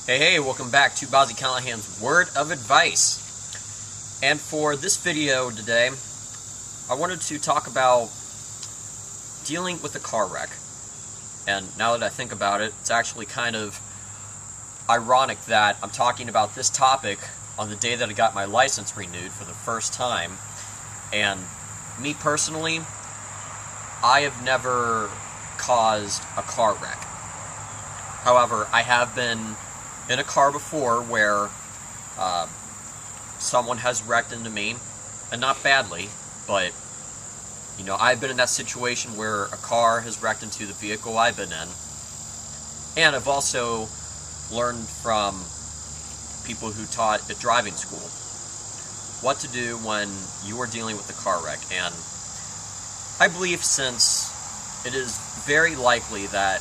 Hey, welcome back to Bobb-z Callahan's Word of Advice. And for this video today, I wanted to talk about dealing with a car wreck. And now that I think about it, it's actually kind of ironic that I'm talking about this topic on the day that I got my license renewed for the first time. And me personally, I have never caused a car wreck. However, I have been in a car before where someone has wrecked into me, and not badly, but I've been in that situation where a car has wrecked into the vehicle I've been in. And I've also learned from people who taught at driving school what to do when you are dealing with a car wreck. And I believe, since it is very likely that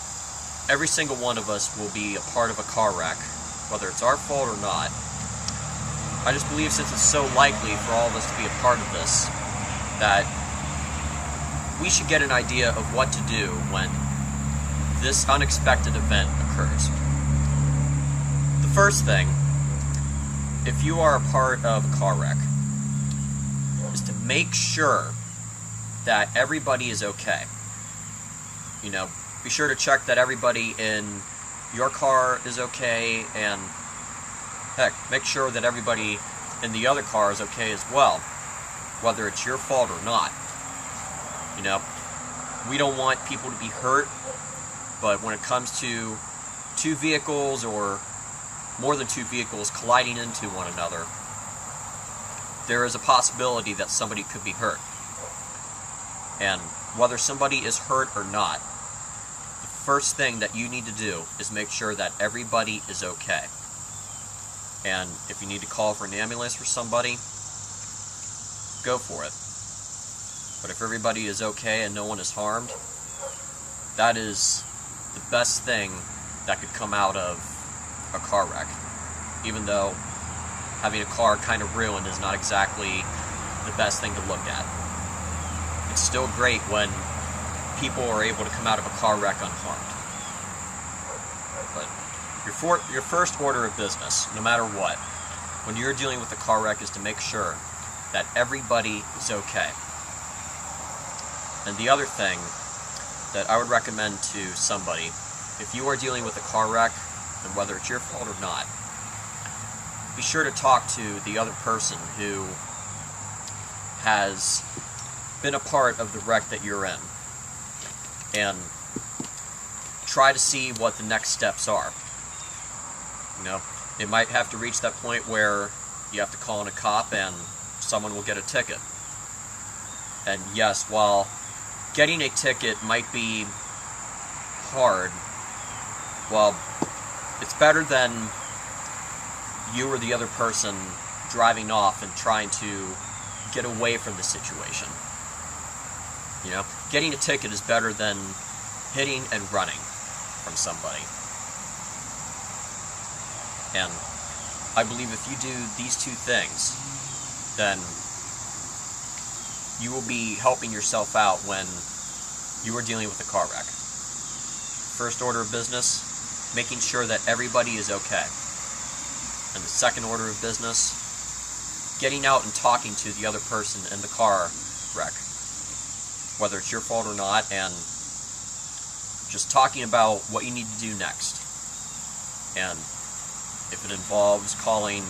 every single one of us will be a part of a car wreck, whether it's our fault or not, I just believe, since it's so likely for all of us to be a part of this, that we should get an idea of what to do when this unexpected event occurs. The first thing, if you are a part of a car wreck, is to make sure that everybody is okay. Be sure to check that everybody in your car is okay, and heck, make sure that everybody in the other car is okay as well, whether it's your fault or not. We don't want people to be hurt, but when it comes to two vehicles or more than two vehicles colliding into one another, there is a possibility that somebody could be hurt. And whether somebody is hurt or not, the first thing that you need to do is make sure that everybody is okay. And if you need to call for an ambulance for somebody, go for it. But if everybody is okay and no one is harmed, that is the best thing that could come out of a car wreck. Even though having a car kind of ruined is not exactly the best thing to look at. It's still great when people are able to come out of a car wreck unharmed. But your first order of business, no matter what, when you're dealing with a car wreck, is to make sure that everybody is okay. And the other thing that I would recommend to somebody, if you are dealing with a car wreck, and whether it's your fault or not, be sure to talk to the other person who has been a part of the wreck that you're in, and try to see what the next steps are. It might have to reach that point where you have to call in a cop and someone will get a ticket. And yes, while getting a ticket might be hard, well, it's better than you or the other person driving off and trying to get away from the situation. Getting a ticket is better than hitting and running from somebody. And I believe if you do these two things, then you will be helping yourself out when you are dealing with a car wreck. First order of business, making sure that everybody is okay. And the second order of business, getting out and talking to the other person in the car wreck, whether it's your fault or not, and just talking about what you need to do next. And if it involves calling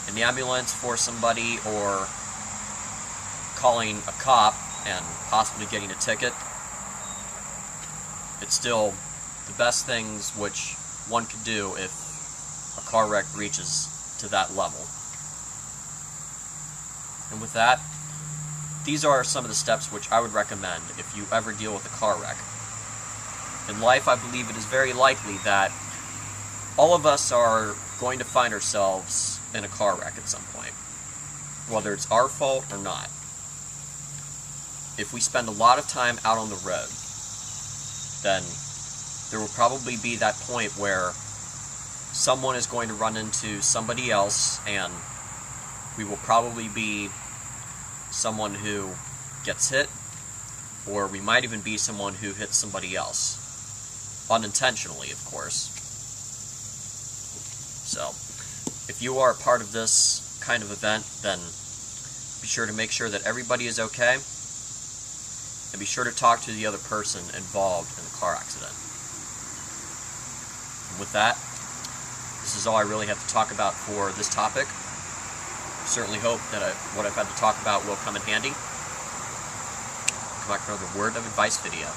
an ambulance for somebody or calling a cop and possibly getting a ticket, it's still the best things which one could do if a car wreck reaches to that level. And with that, these are some of the steps which I would recommend if you ever deal with a car wreck. In life, I believe it is very likely that all of us are going to find ourselves in a car wreck at some point, whether it's our fault or not. If we spend a lot of time out on the road, then there will probably be that point where someone is going to run into somebody else, and we will probably be someone who gets hit, or we might even be someone who hits somebody else. Unintentionally, of course. So, if you are a part of this kind of event, then be sure to make sure that everybody is okay, and be sure to talk to the other person involved in the car accident. And with that, this is all I really have to talk about for this topic. Certainly hope that what I've had to talk about will come in handy. Come back for another word of advice video.